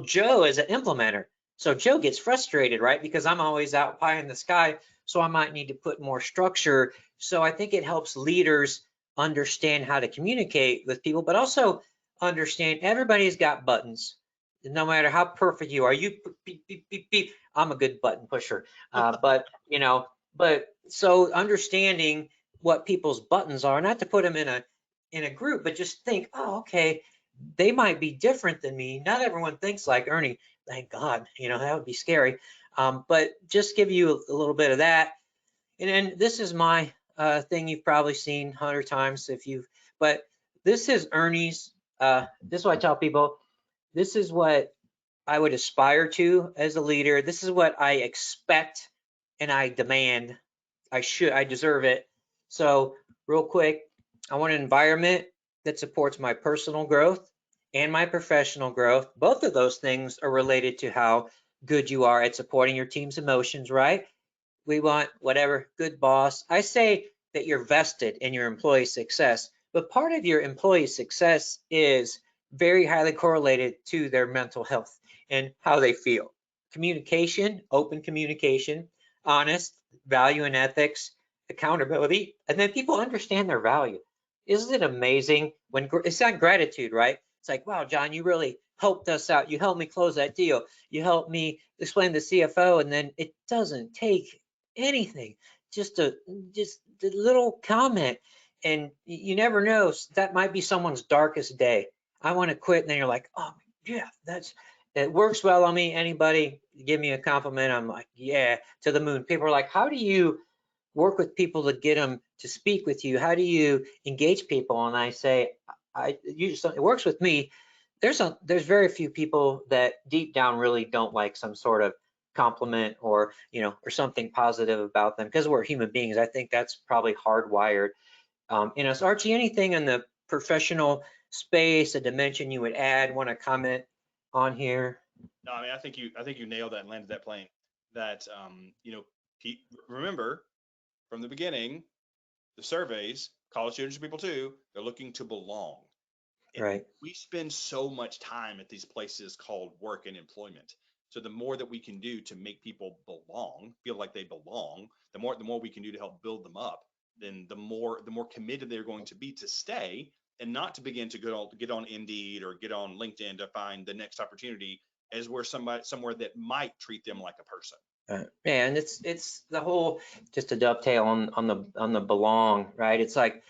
Joe is an implementer. So Joe gets frustrated, right? Because I'm always out pie in the sky. So I might need to put more structure. So I think it helps leaders understand how to communicate with people, but also understand everybody's got buttons. No matter how perfect you are, beep, beep, beep, beep. I'm a good button pusher. But so understanding what people's buttons are, not to put them in a group, but just think, oh, okay, they might be different than me. Not everyone thinks like Ernie. Thank God, that would be scary. But just give you a little bit of that. And then this is my thing you've probably seen 100 times but this is Ernie's. This is what I tell people. This is what I would aspire to as a leader. This is what I expect and I demand. I deserve it. So real quick, I want an environment that supports my personal growth and my professional growth. Both of those things are related to how good you are at supporting your team's emotions, right? We want whatever good boss. I say that you're vested in your employee success, but part of your employee success is very highly correlated to their mental health and how they feel. Communication, open communication, honest, value and ethics, accountability, and then people understand their value. Isn't it amazing when it's not gratitude, right? It's like, wow, John, you really helped us out. You helped me close that deal. You helped me explain the CFO, and then it doesn't take anything, just a little comment, and you never know, that might be someone's darkest day. I want to quit, and then you're like, oh yeah, it works well on me. Anybody give me a compliment, I'm like, yeah, to the moon. People are like, how do you work with people to get them to speak with you? How do you engage people? And I say, it works with me. There's very few people that deep down really don't like some sort of compliment or something positive about them, because we're human beings. I think that's probably hardwired in us. Archie, anything in the professional space, a dimension you would add, want to comment on here? No, I mean, I think you nailed that and landed that plane. That remember from the beginning, the surveys, college students are people too. They're looking to belong. And Right. we spend so much time at these places called work and employment. So the more that we can do to make people belong, feel like they belong, the more we can do to help build them up, then the more committed they're going to be to stay, and not to begin to get on Indeed or get on LinkedIn to find the next opportunity as where somewhere that might treat them like a person. Yeah, and it's the whole, just to dovetail on the belong, right? It's like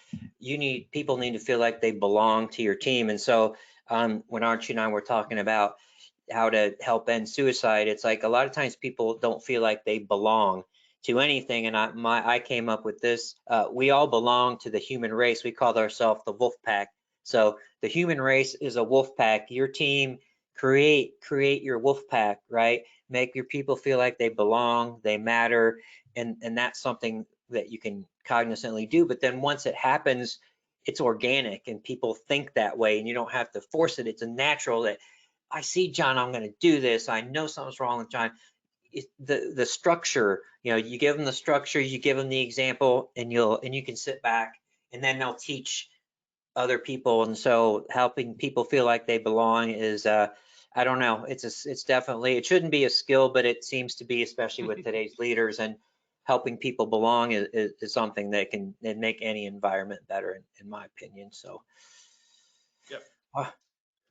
people need to feel like they belong to your team. And so when Archie and I were talking about how to help end suicide, it's like a lot of times people don't feel like they belong to anything. And I came up with this. We all belong to the human race. We call ourselves the wolf pack. So the human race is a wolf pack. Your team, create your wolf pack, right? Make your people feel like they belong, they matter, and that's something that you can cognizantly do. But then once it happens, it's organic and people think that way, and you don't have to force it. It's a natural that I see John, I'm going to do this. I know something's wrong with John. the structure, you give them the structure, you give them the example, and you can sit back, and then they'll teach other people. And so helping people feel like they belong is, I don't know, it's definitely, it shouldn't be a skill, but it seems to be, especially with today's leaders, and helping people belong is something that can make any environment better, in my opinion. So, Yep. all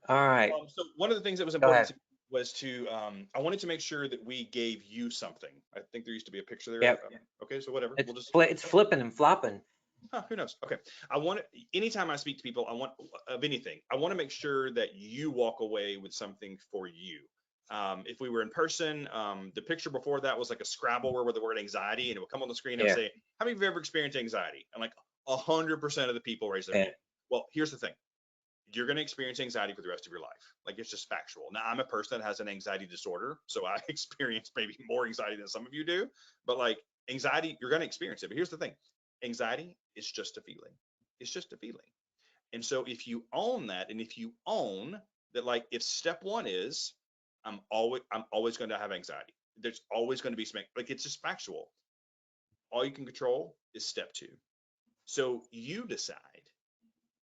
right, So one of the things that was go important ahead. to me was to, I wanted to make sure that we gave you something. I think there used to be a picture there. Yep. Okay, so whatever. It's We'll just, it's flipping and flopping. who knows? Okay. I want to, anytime I speak to people, I want of anything, I want to make sure that you walk away with something for you. If we were in person, the picture before that was like a Scrabble where with the word anxiety, and it would come on the screen and Yeah. say, how many of you have ever experienced anxiety? And like 100% of the people raise their Yeah. hand. Well, here's the thing. You're going to experience anxiety for the rest of your life. Like, it's just factual. Now, I'm a person that has an anxiety disorder, so I experience maybe more anxiety than some of you do. But like anxiety, you're going to experience it. But here's the thing. Anxiety is just a feeling. It's just a feeling. And so if you own that, and if you own that, like if step one is I'm always going to have anxiety. There's always going to be some, like, it's just factual. All you can control is step two. So you decide,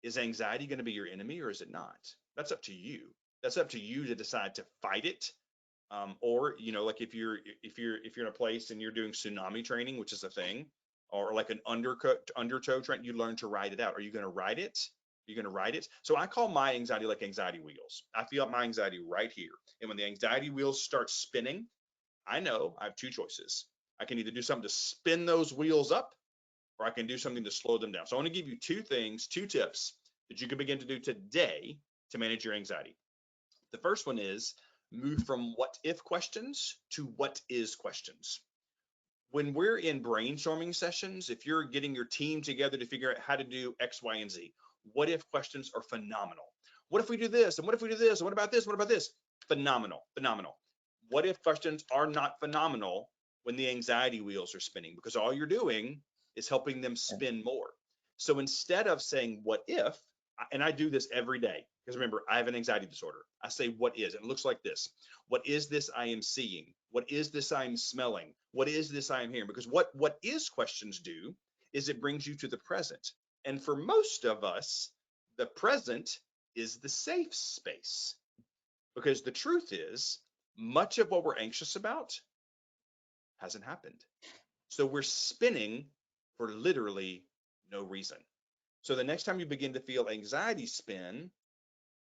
is anxiety going to be your enemy or is it not? That's up to you. That's up to you to decide to fight it. Or, like if you're in a place and you're doing tsunami training, which is a thing, or like an undertow training, you learn to ride it out. Are you going to ride it? You're going to ride it. So I call my anxiety like anxiety wheels. I feel my anxiety right here. And when the anxiety wheels start spinning, I know I have two choices. I can either do something to spin those wheels up, or I can do something to slow them down. So I want to give you two things, two tips that you can begin to do today to manage your anxiety. The first one is move from what if questions to what is questions. When we're in brainstorming sessions, if you're getting your team together to figure out how to do X, Y, and Z, what if questions are phenomenal. What if we do this? And what if we do this? And what about this? What about this? Phenomenal, phenomenal. What if questions are not phenomenal when the anxiety wheels are spinning? Because all you're doing is helping them spin more. So instead of saying what if, and I do this every day, because remember, I have an anxiety disorder. I say what is, and it looks like this. What is this I am seeing? What is this I am smelling? What is this I am hearing? Because what is questions do is it brings you to the present. And for most of us, the present is the safe space. Because the truth is, much of what we're anxious about hasn't happened. So we're spinning for literally no reason. So the next time you begin to feel anxiety spin,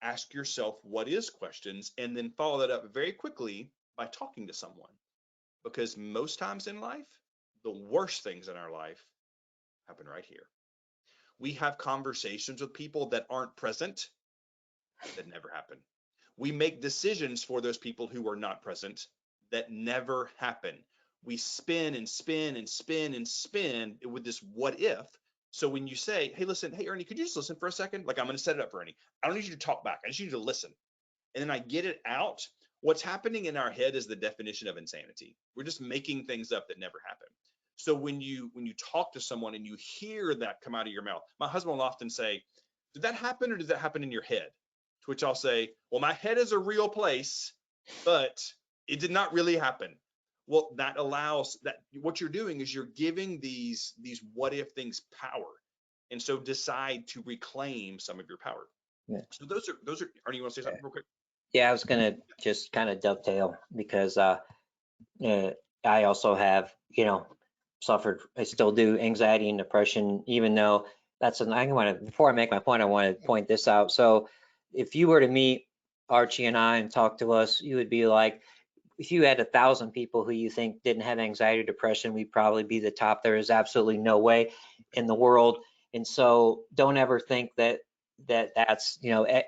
ask yourself what is questions, and then follow that up very quickly by talking to someone. Because most times in life, the worst things in our life happen right here. We have conversations with people that aren't present, that never happen. We make decisions for those people who are not present, that never happen. We spin and spin and spin and spin with this what if. So when you say, hey, listen, hey, Ernie, could you just listen for a second? Like, I'm going to set it up for Ernie. I don't need you to talk back. I just need you to listen. And then I get it out. What's happening in our head is the definition of insanity. We're just making things up that never happen. So when you talk to someone and you hear that come out of your mouth, my husband will often say, did that happen or did that happen in your head? To which I'll say, well, my head is a real place, but it did not really happen. Well, that allows that, what you're doing is you're giving these what if things power. And so decide to reclaim some of your power. Yeah. So those are, Arnie, you want to say something real quick? Yeah, I was gonna just kind of dovetail because I also have, suffered, I still do anxiety and depression, even though I want to, before I make my point, I want to point this out. So if you were to meet Archie and I and talk to us, you would be like, if you had 1,000 people who you think didn't have anxiety or depression, we'd probably be the top. There is absolutely no way in the world. And so don't ever think that's,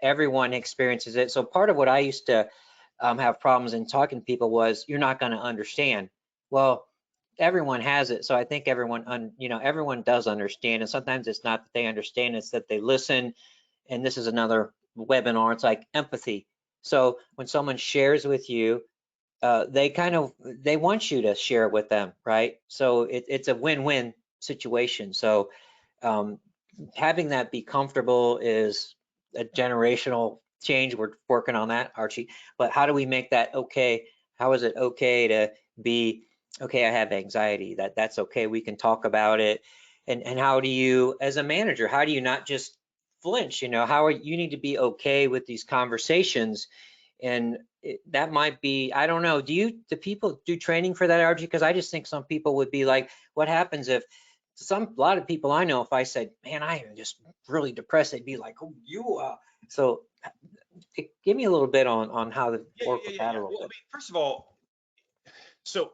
everyone experiences it. So part of what I used to have problems in talking to people was, you're not going to understand. Well, everyone has it. So I think everyone does understand. And sometimes it's not that they understand, it's that they listen. And this is another webinar. It's like empathy. So when someone shares with you, they want you to share it with them, right? So it's a win-win situation. So um, having that be comfortable is a generational change. We're working on that, Archie. But how do we make that okay? How is it okay to be, okay, I have anxiety, that's okay, we can talk about it. And how do you, as a manager, how do you not just flinch? How are you need to be okay with these conversations. And that might be, I don't know, do people do training for that, RG? Because I just think some people would be like, what happens if a lot of people I know, if I said, man, I am just really depressed, they'd be like, oh, you are. So give me a little bit on how to Yeah, work yeah, with yeah, that a yeah. little Well, I bit. mean, first of all, so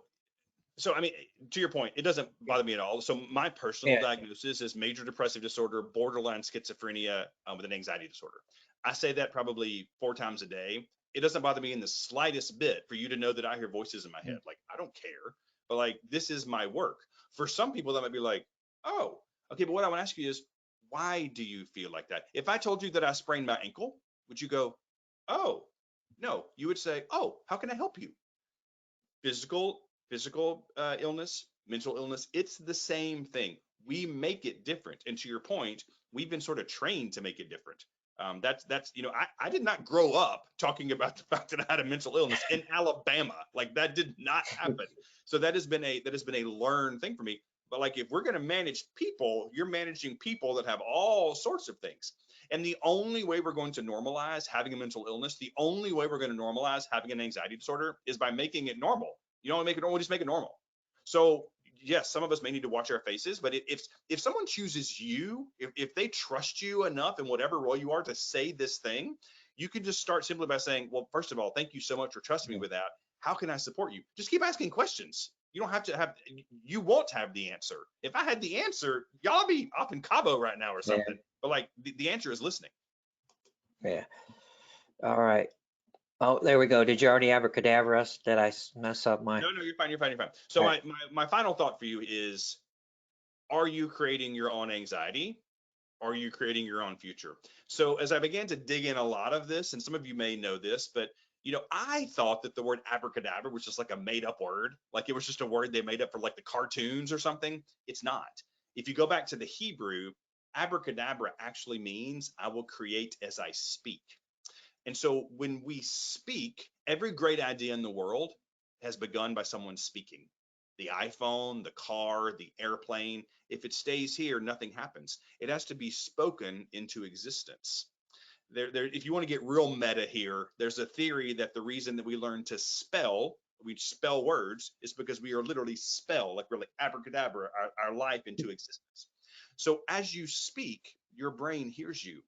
so I mean, to your point, it doesn't bother me at all. So my personal Yeah. diagnosis is major depressive disorder, borderline schizophrenia, with an anxiety disorder. I say that probably 4 times a day. It doesn't bother me in the slightest bit for you to know that I hear voices in my head. Like, I don't care, but like, this is my work. For some people, that might be like, oh, okay. But what I want to ask you is, why do you feel like that? If I told you that I sprained my ankle, would you go, oh, no? You would say, oh, how can I help you? Physical illness, mental illness, it's the same thing. We make it different. And to your point, we've been sort of trained to make it different. That's I did not grow up talking about the fact that I had a mental illness in Alabama. Like, that did not happen. So that has been a learned thing for me. But like, if we're going to manage people, you're managing people that have all sorts of things. And the only way we're going to normalize having a mental illness, the only way we're going to normalize having an anxiety disorder is by making it normal. You don't want to make it normal, just make it normal. So yes, some of us may need to watch our faces, but if someone chooses you, if they trust you enough in whatever role you are to say this thing, you can just start simply by saying, well, first of all, thank you so much for trusting me with that. How can I support you? Just keep asking questions. You don't have to have, you won't have the answer. If I had the answer, y'all be up in Cabo right now or Yeah. something. But like, the answer is listening. Yeah. All right. Oh, there we go. Did you already abracadabra us? Did I mess up my? No, no, you're fine. You're fine. You're fine. So All right. my final thought for you is, are you creating your own anxiety? Are you creating your own future? So as I began to dig in a lot of this, and some of you may know this, but I thought that the word abracadabra was just like a made up word, like it was just a word they made up for like the cartoons or something. It's not. If you go back to the Hebrew, abracadabra actually means I will create as I speak. And so when we speak, every great idea in the world has begun by someone speaking. The iPhone, the car, the airplane, if it stays here, nothing happens. It has to be spoken into existence. If you want to get real meta here, there's a theory that the reason that we spell words, is because we are literally like we're like abracadabra, our life into existence. So as you speak, your brain hears you.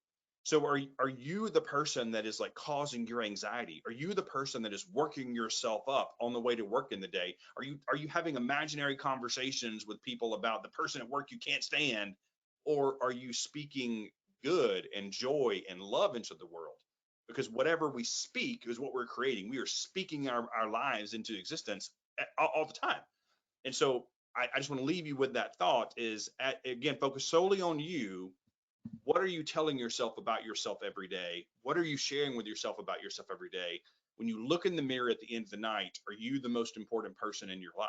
So are you the person that is like causing your anxiety? Are you the person that is working yourself up on the way to work in the day? Are you having imaginary conversations with people about the person at work you can't stand? Or are you speaking good and joy and love into the world? Because whatever we speak is what we're creating. We are speaking our lives into existence all the time. And so I just want to leave you with that thought is, again, focus solely on you. What are you telling yourself about yourself every day? What are you sharing with yourself about yourself every day? When you look in the mirror at the end of the night, are you the most important person in your life?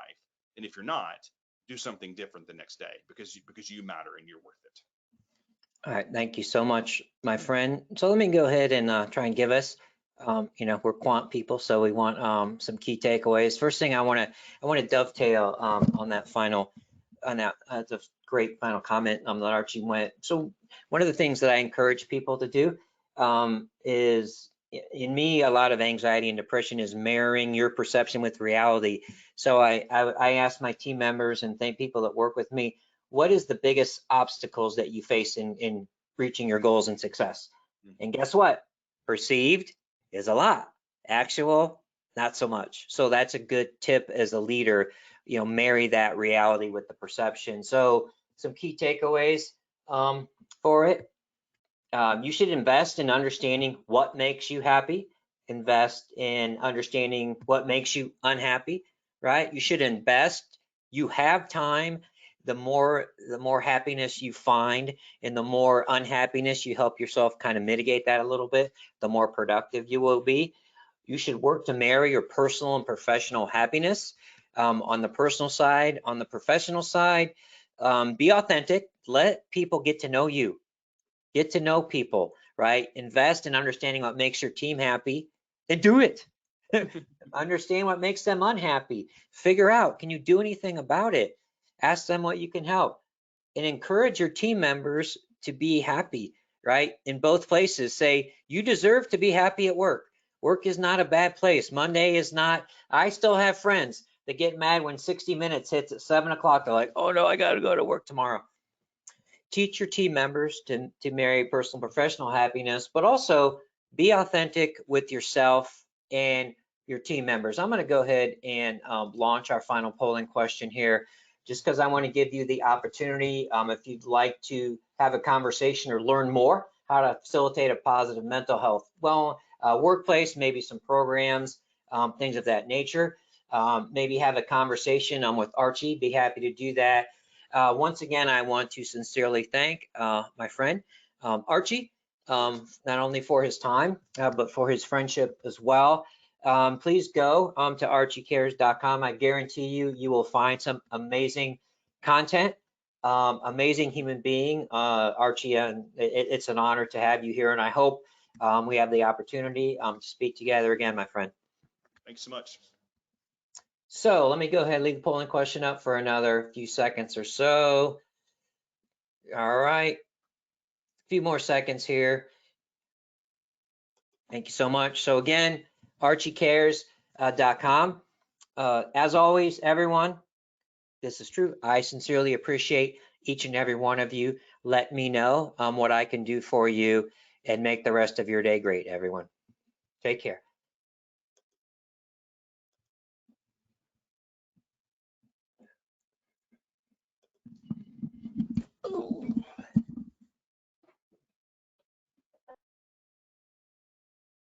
And if you're not, do something different the next day, because you matter and you're worth it. All right. Thank you so much, my friend. So let me go ahead and try and give us, we're quant people, so we want some key takeaways. First thing I want to dovetail on that final, on that, that's a great final comment that Archie went. So one of the things that I encourage people to do is, in me, a lot of anxiety and depression is mirroring your perception with reality. So I ask my team members and thank people that work with me, what is the biggest obstacles that you face in reaching your goals and success? And guess what? Perceived is a lot. Actual, not so much. So that's a good tip as a leader, marry that reality with the perception. So some key takeaways for it. You should invest in understanding what makes you happy, invest in understanding what makes you unhappy, right? You should invest. You have time. The more happiness you find and the more unhappiness you help yourself kind of mitigate that a little bit, the more productive you will be. You should work to marry your personal and professional happiness. On the personal side, on the professional side, be authentic. Let people get to know you. Get to know people, right? Invest in understanding what makes your team happy, then do it. Understand what makes them unhappy. Figure out, can you do anything about it? Ask them what you can help, and encourage your team members to be happy, right? In both places, say, you deserve to be happy at work. Work is not a bad place. Monday is not. I still have friends that get mad when 60 minutes hits at 7 o'clock. They're like, oh no, I got to go to work tomorrow. Teach your team members to marry personal and professional happiness, but also be authentic with yourself and your team members. I'm going to go ahead and launch our final polling question here, just because I want to give you the opportunity, if you'd like to have a conversation or learn more how to facilitate a positive mental health workplace, maybe some programs, things of that nature. Maybe have a conversation with Archie. Be happy to do that. Once again, I want to sincerely thank my friend Archie, not only for his time, but for his friendship as well. Please go to archiecares.com. I guarantee you will find some amazing content, amazing human being, Archie, and it's an honor to have you here. And I hope we have the opportunity to speak together again, my friend. Thanks so much. So let me go ahead and leave the polling question up for another few seconds or so. All right, a few more seconds here. Thank you so much. So again, archiecares.com. As always, everyone, this is true. I sincerely appreciate each and every one of you. Let me know what I can do for you and make the rest of your day great, everyone. Take care.